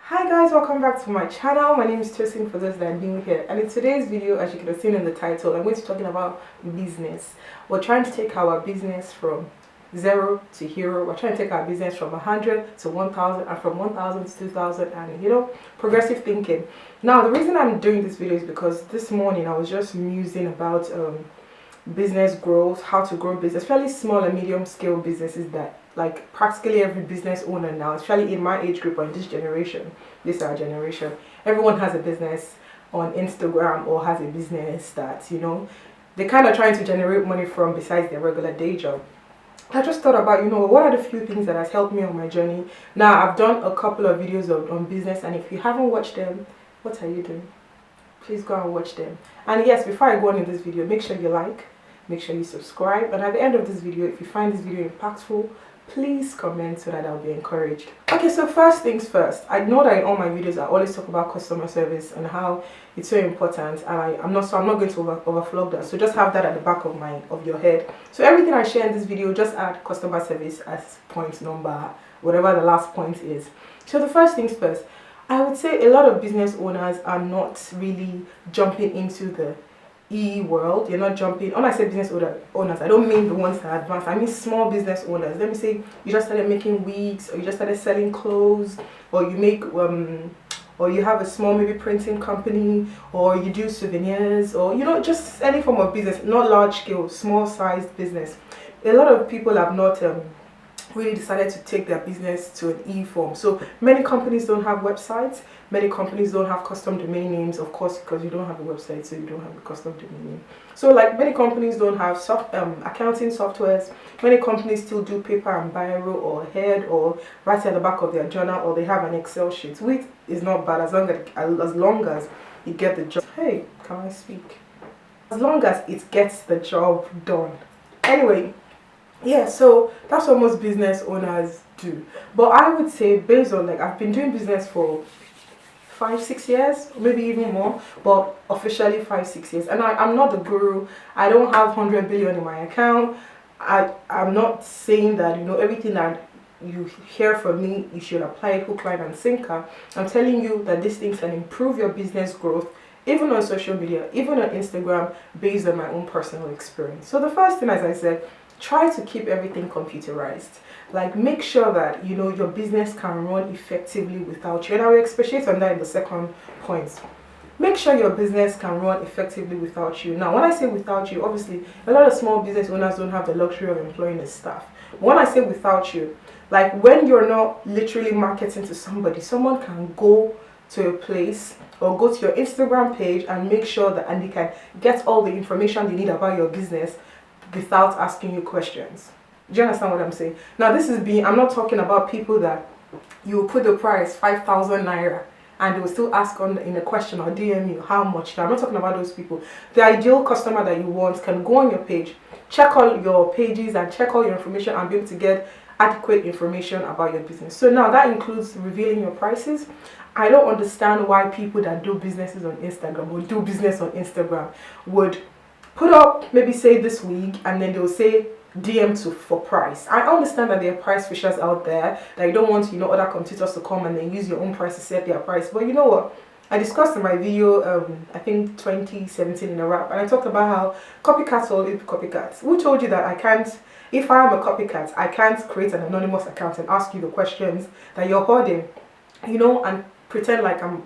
Hi guys, welcome back to my channel. My name is Tosin for those that are new here, and in today's video, as you can have seen in the title, I'm going to be talking about business. We're trying to take our business from 0 to hero. We're trying to take our business from 100 to 1000 and from 1000 to 2000, and progressive thinking. Now the reason I'm doing this video is because this morning I was just musing about business growth, how to grow business, fairly small and medium scale businesses that like practically every business owner now, especially in my age group or in this generation, this our generation, everyone has a business on Instagram or has a business that they're kind of trying to generate money from besides their regular day job. I just thought about what are the few things that has helped me on my journey. Now I've done a couple of videos on business, and if you haven't watched them, what are you doing? Please go and watch them. And yes, before I go on in this video, make sure you like, make sure you subscribe, and at the end of this video, if you find this video impactful, please comment so that I'll be encouraged. Okay, so first things first, I know that in all my videos I always talk about customer service and how it's so important, and I'm not going to overflog that, so just have that at the back of your head. So everything I share in this video, just add customer service as point number, whatever the last point is. So the first things first, I would say a lot of business owners are not really jumping into the world. You're not jumping. When I say business owners, I don't mean the ones that are advanced. I mean small business owners. Let me say you just started making wigs, or you just started selling clothes, or you make or you have a small maybe printing company, or you do souvenirs, or just any form of business, not large scale, small sized business. A lot of people have not really decided to take their business to an e-form. So many companies don't have websites, many companies don't have custom domain names, of course, because you don't have a website, so you don't have a custom domain name. So like many companies don't have accounting softwares, many companies still do paper and biro or head or write at the back of their journal, or they have an Excel sheet, which is not bad as long as you get the job. Hey, can I speak? As long as it gets the job done. Anyway, yeah, so that's what most business owners do. But I would say, based on I've been doing business for 5-6 years, maybe even more, but officially 5-6 years, and I'm not the guru. I don't have 100 billion in my account. I'm not saying that everything that you hear from me you should apply it hook, line and sinker. I'm telling you that these things can improve your business growth, even on social media, even on Instagram, based on my own personal experience. So the first thing, as I said, try to keep everything computerized. Like, make sure that your business can run effectively without you, and I will expatiate on that in the second point. Make sure your business can run effectively without you. Now when I say without you, obviously a lot of small business owners don't have the luxury of employing a staff. When I say without you, like when you're not literally marketing to somebody, someone can go to a place or go to your Instagram page and make sure that they can get all the information they need about your business without asking you questions. Do you understand what I'm saying? Now this is I'm not talking about people that you will put the price 5,000 naira and they will still ask in a question or DM you how much. I'm not talking about those people. The ideal customer that you want can go on your page, check all your pages and check all your information and be able to get adequate information about your business. So now that includes revealing your prices. I don't understand why people that do businesses on Instagram or do business on Instagram would put up maybe say this week and then they'll say DM for price. I understand that there are price fishers out there that you don't want other competitors to come and then use your own price to set their price. But you know what? I discussed in my video I think 2017 in a wrap, and I talked about how copycats will be copycats. Who told you that I can't, if I am a copycat, I can't create an anonymous account and ask you the questions that you're hoarding, and pretend like I'm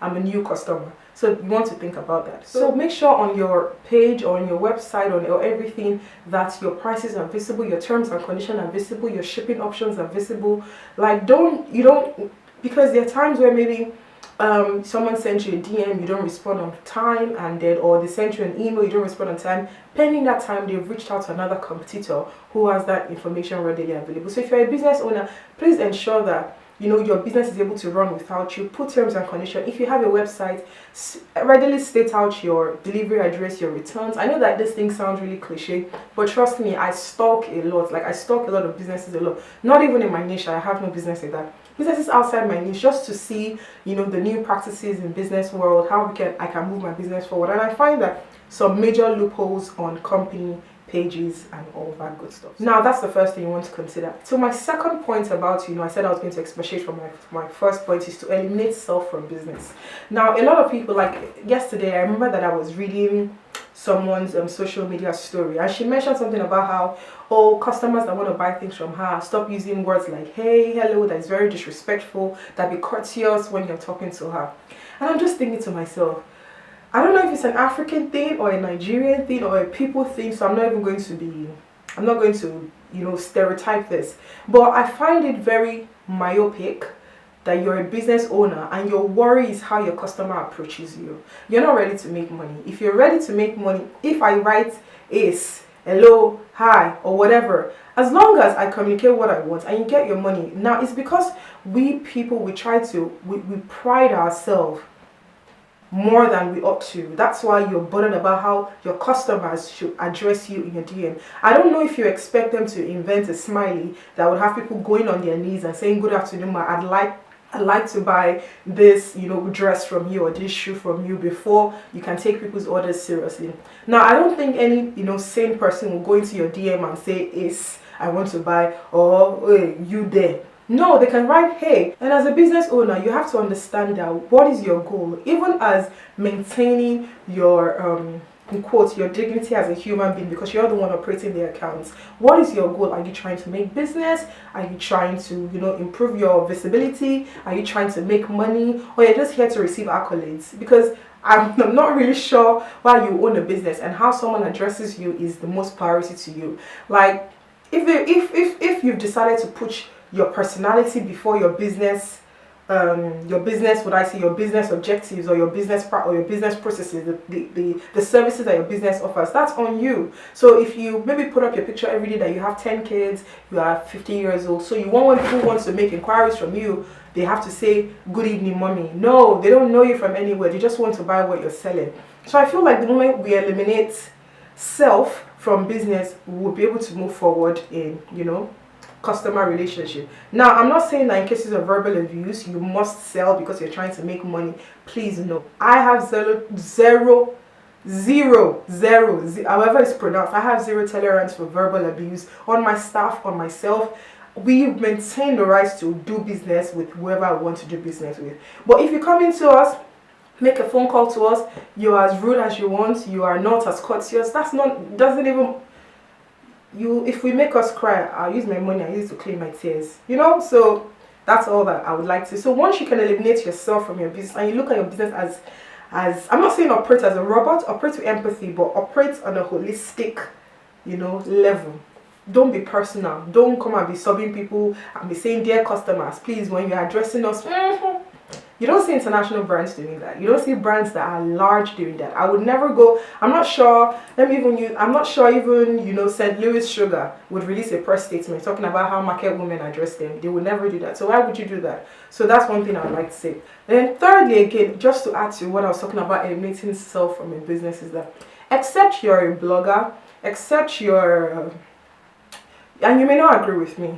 a new customer. So you want to think about that. So make sure on your page or on your website or everything that your prices are visible, your terms and conditions are visible, your shipping options are visible. Like because there are times where maybe someone sent you a DM, you don't respond on time, or they sent you an email, you don't respond on time. Pending that time, they've reached out to another competitor who has that information readily available. So if you're a business owner, please ensure that your business is able to run without you. Put terms and conditions. If you have a website, readily state out your delivery address, your returns. I know that this thing sounds really cliche, but trust me, I stalk a lot. Like I stalk a lot of businesses a lot. Not even in my niche. I have no business like that. Businesses outside my niche, just to see the new practices in business world, how I can move my business forward. And I find that some major loopholes on company pages and all that good stuff. Now that's the first thing you want to consider. So my second point about, I said I was going to expatiate from my first point, is to eliminate self from business. Now a lot of people, like yesterday, I remember that I was reading someone's social media story, and she mentioned something about how, oh, customers that want to buy things from her, stop using words like hey, hello, that is very disrespectful, that be courteous when you're talking to her. And I'm just thinking to myself, I don't know if it's an African thing or a Nigerian thing or a people thing, so I'm not going to stereotype this, but I find it very myopic that you're a business owner and your worry is how your customer approaches you. You're not ready to make money. If you're ready to make money, if I write ace, hello, hi, or whatever, as long as I communicate what I want and you get your money. Now it's because we people, we pride ourselves more than we ought to. That's why you're bothered about how your customers should address you in your DM. I don't know if you expect them to invent a smiley that would have people going on their knees and saying, good afternoon, ma, I'd like to buy this, dress from you or this shoe from you, before you can take people's orders seriously. Now, I don't think any, sane person will go into your DM and say, "Is I want to buy," or "Hey, you there." No, they can write hey. And as a business owner, you have to understand that what is your goal, even as maintaining your in quotes, your dignity as a human being, because you're the one operating the accounts. What is your goal? Are you trying to make business? Are you trying to, improve your visibility? Are you trying to make money? Or you're just here to receive accolades? Because I'm not really sure why you own a business and how someone addresses you is the most priority to you. Like, if you've decided to put your personality before your business, your business objectives or your business processes, the services that your business offers, that's on you. So if you maybe put up your picture every day that you have 10 kids, you are 50 years old, so you want, when people want to make inquiries from you, they have to say good evening mommy. No, they don't know you from anywhere, they just want to buy what you're selling. So I feel like the moment we eliminate self from business, we'll be able to move forward in customer relationship. Now, I'm not saying that in cases of verbal abuse you must sell because you're trying to make money. Please, no. I have zero, however it's pronounced, I have zero tolerance for verbal abuse on my staff, on myself. We maintain the rights to do business with whoever I want to do business with. But if you come into us, make a phone call to us, you're as rude as you want, you are not as courteous, if we make us cry, I'll use my money, I use to clean my tears. So that's all that I would like to. So once you can eliminate yourself from your business and you look at your business as I'm not saying operate as a robot, operate with empathy, but operate on a holistic, level. Don't be personal. Don't come and be subbing people and be saying, dear customers, please, when you're addressing us. You don't see international brands doing that. You don't see brands that are large doing that. I would never go. I'm not sure even St. Louis Sugar would release a press statement talking about how market women address them. They would never do that. So why would you do that? So that's one thing I would like to say. Then thirdly, again, just to add to what I was talking about, eliminating self from a business, is that except you're a blogger, except you're and you may not agree with me,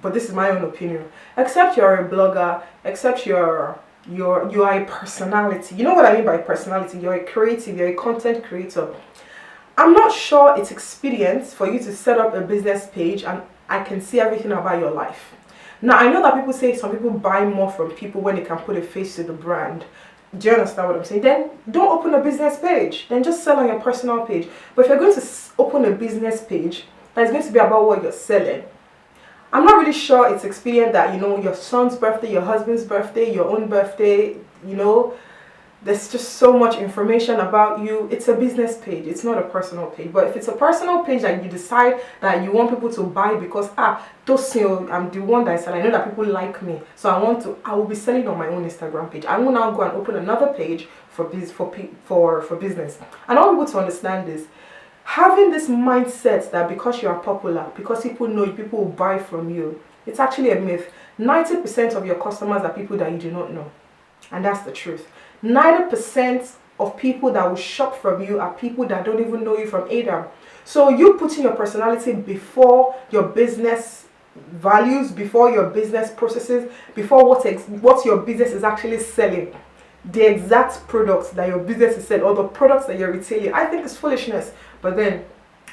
but this is my own opinion. Except you're a blogger, except you are a personality. You know what I mean by personality? You're a creative, you're a content creator. I'm not sure it's expedient for you to set up a business page and I can see everything about your life. Now, I know that people say some people buy more from people when they can put a face to the brand. Do you understand what I'm saying? Then don't open a business page. Then just sell on your personal page. But if you're going to open a business page that's going to be about what you're selling, I'm not really sure it's expedient that, your son's birthday, your husband's birthday, your own birthday, there's just so much information about you. It's a business page. It's not a personal page. But if it's a personal page and you decide that you want people to buy because, Tosin, I'm the one that said, I know that people like me, so I will be selling on my own Instagram page. I will now go and open another page for business. And I want people to understand this. Having this mindset that because you are popular, because people know you, people will buy from you, it's actually a myth. 90% of your customers are people that you do not know. And that's the truth. 90% of people that will shop from you are people that don't even know you from Adam. So you putting your personality before your business values, before your business processes, before what your business is actually selling, the exact products that your business is selling or the products that you're retailing, I think it's foolishness. But then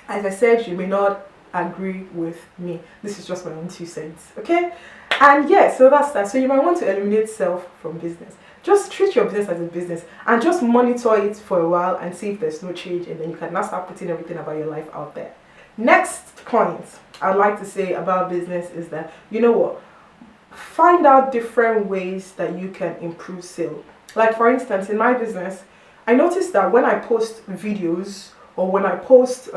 As I said, you may not agree with me. This is just my own 2 cents, okay? And yeah, so that's that. So you might want to eliminate self from business. Just treat your business as a business and just monitor it for a while and see if there's no change, and then you can now start putting everything about your life out there. Next point I'd like to say about business is that, you know what, find out different ways that you can improve sale. Like for instance, in my business, I noticed that when I post videos or when I post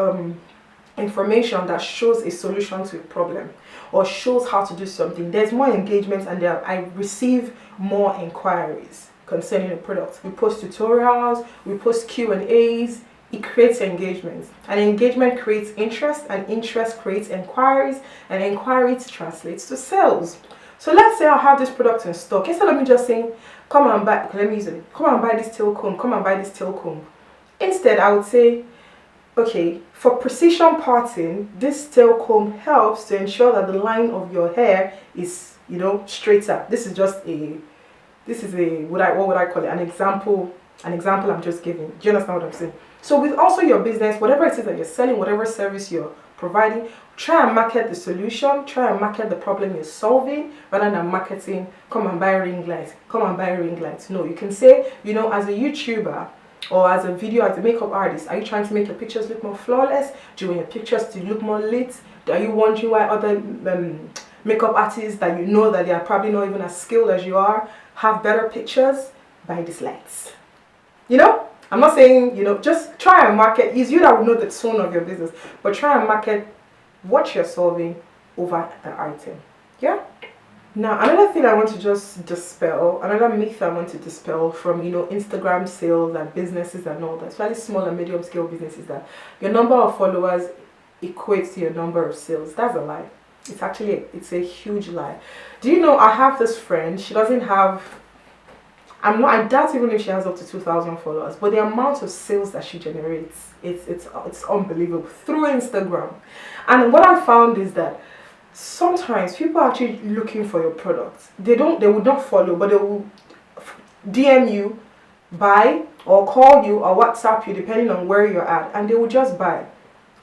information that shows a solution to a problem or shows how to do something, there's more engagement, and I receive more inquiries concerning the product. We post tutorials, we post Q&As. It creates engagement, and engagement creates interest, and interest creates inquiries, and inquiries translates to sales. So let's say I have this product in stock. Instead of me just saying, come and buy, let me use it, come and buy this tail comb, come and buy this tail comb. Instead, I would say, okay, for precision parting, this tail comb helps to ensure that the line of your hair is, you know, straighter. This is just what would I call it? An example I'm just giving. Do you understand what I'm saying? So with also your business, whatever it is that you're selling, whatever service you're providing, try and market the solution, try and market the problem you're solving, rather than marketing, come and buy ring lights, come and buy ring lights. No, you can say, you know, as a YouTuber, or as a makeup artist, are you trying to make your pictures look more flawless? Do you want your pictures to look more lit? Are you wondering why other makeup artists that you know that they are probably not even as skilled as you are have better pictures? Buy these lights. You know, I'm not saying, you know, just try and market. It's you that will know the tone of your business, but try and market what you're solving over the item. Yeah. Now, another thing I want to just dispel, another myth I want to dispel from, you know, Instagram sales and businesses and all that, especially small and medium scale businesses, that your number of followers equates to your number of sales. That's a lie. It's a huge lie. Do you know, I have this friend, she doesn't have, I doubt even if she has up to 2,000 followers, but the amount of sales that she generates, it's unbelievable through Instagram. And what I found is that sometimes people are actually looking for your product. They would not follow, but they will DM you, buy, or call you, or WhatsApp you, depending on where you're at, and they will just buy.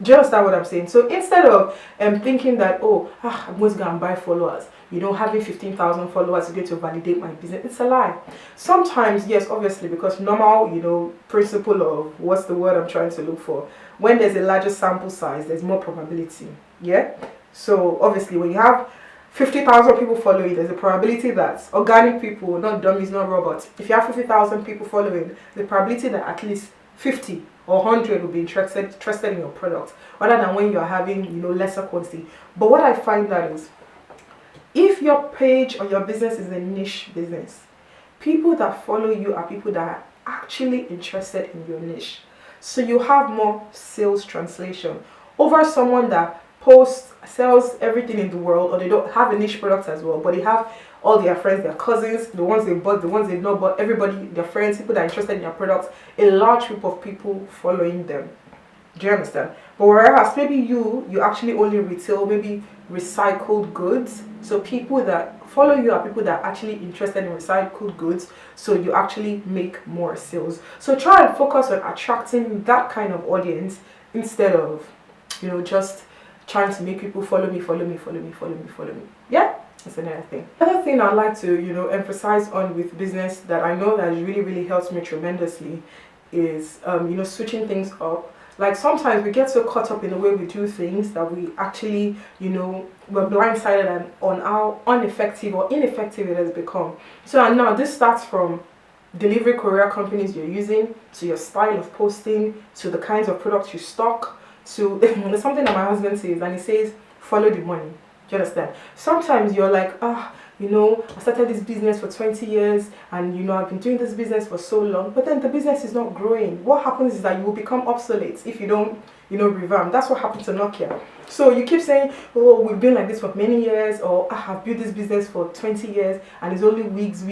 Do you understand what I'm saying? So instead of thinking that, I'm going to go and buy followers, you know, having 15,000 followers is going to validate my business, it's a lie. Sometimes, yes, obviously, because normal, you know, principle of, what's the word I'm trying to look for? When there's a larger sample size, there's more probability. Yeah? So obviously, when you have 50,000 people following, there's a probability that organic people, not dummies, not robots, if you have 50,000 people following, the probability that at least 50 or 100 will be interested in your product, rather than when you're having, you know, lesser quantity. But what I find that is, if your page or your business is a niche business, people that follow you are people that are actually interested in your niche. So you have more sales translation over someone that sells everything in the world, or they don't have a niche product as well, but they have all their friends, their cousins, the ones they bought, the ones they've not bought, everybody, their friends, people that are interested in their products, a large group of people following them. Do you understand? But whereas maybe you actually only retail maybe recycled goods, so people that follow you are people that are actually interested in recycled goods, so you actually make more sales. So try and focus on attracting that kind of audience instead of, you know, just trying to make people follow me. Yeah, that's another thing. Another thing I'd like to, you know, emphasize on with business that I know that really helps me tremendously is, you know, switching things up. Like sometimes we get so caught up in the way we do things that we actually, you know, we're blindsided and on how ineffective it has become. So and now this starts from delivery courier companies you're using, to your style of posting, to the kinds of products you stock, to there's something that my husband says, and he says, follow the money. Do you understand? Sometimes you're like, you know, I started this business for 20 years and, you know, I've been doing this business for so long, but then the business is not growing. What happens is that you will become obsolete if you don't, you know, revamp. That's what happened to Nokia. So you keep saying, oh, we've been like this for many years, or I have built this business for 20 years and it's only weeks.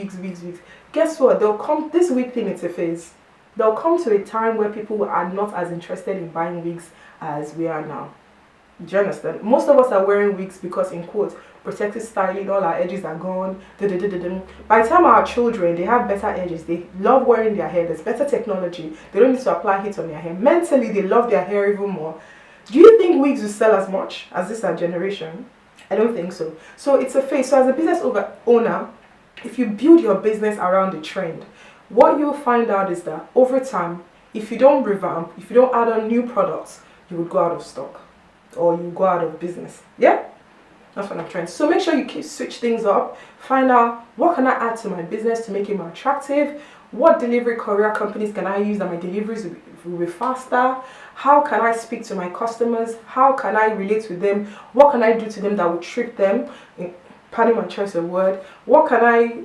Guess what? They'll come, this week thing, it's a phase. There'll come to a time where people are not as interested in buying wigs as we are now. Do you understand? Most of us are wearing wigs because, in quotes, protective styling, all our edges are gone. By the time our children, they have better edges. They love wearing their hair. There's better technology. They don't need to apply heat on their hair. Mentally, they love their hair even more. Do you think wigs will sell as much as this our generation? I don't think so. So it's a phase. So as a business owner, if you build your business around the trend, what you'll find out is that over time, if you don't revamp, if you don't add on new products, you would go out of stock or you go out of business. Yeah? That's what I'm trying. So make sure you switch things up. Find out what can I add to my business to make it more attractive. What delivery courier companies can I use that my deliveries will be faster? How can I speak to my customers? How can I relate with them? What can I do to them that will trick them? Pardon my choice of word. What can I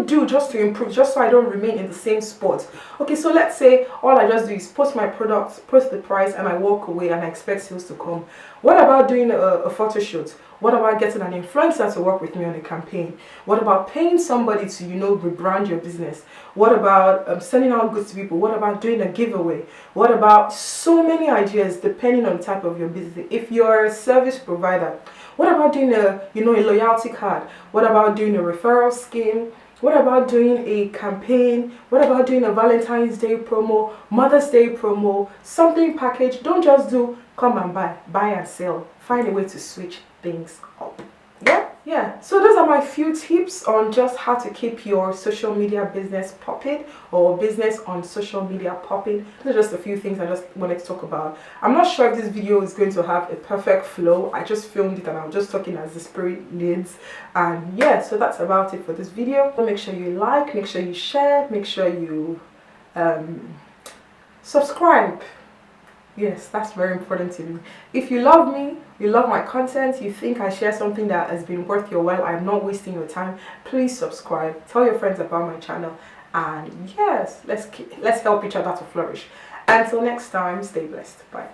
do just to improve, just so I don't remain in the same spot? Okay, so let's say all I just do is post my products, post the price, and I walk away and I expect sales to come. What about doing a photo shoot? What about getting an influencer to work with me on a campaign? What about paying somebody to, rebrand your business? What about sending out goods to people? What about doing a giveaway? What about so many ideas depending on the type of your business? If you're a service provider, what about doing a loyalty card? What about doing a referral scheme? What about doing a campaign? What about doing a Valentine's Day promo, Mother's Day promo, something package? Don't just do come and buy and sell. Find a way to switch things up. Yeah. So those are my few tips on just how to keep your social media business popping, or business on social media popping. Those are just a few things I just wanted to talk about. I'm not sure if this video is going to have a perfect flow. I just filmed it and I'm just talking as the spirit leads. And yeah, so that's about it for this video. So make sure you like, make sure you share, make sure you subscribe. Yes, that's very important to me. If you love me, you love my content, you think I share something that has been worth your while, I'm not wasting your time, please subscribe, tell your friends about my channel, and yes, let's help each other to flourish. Until next time, stay blessed. Bye.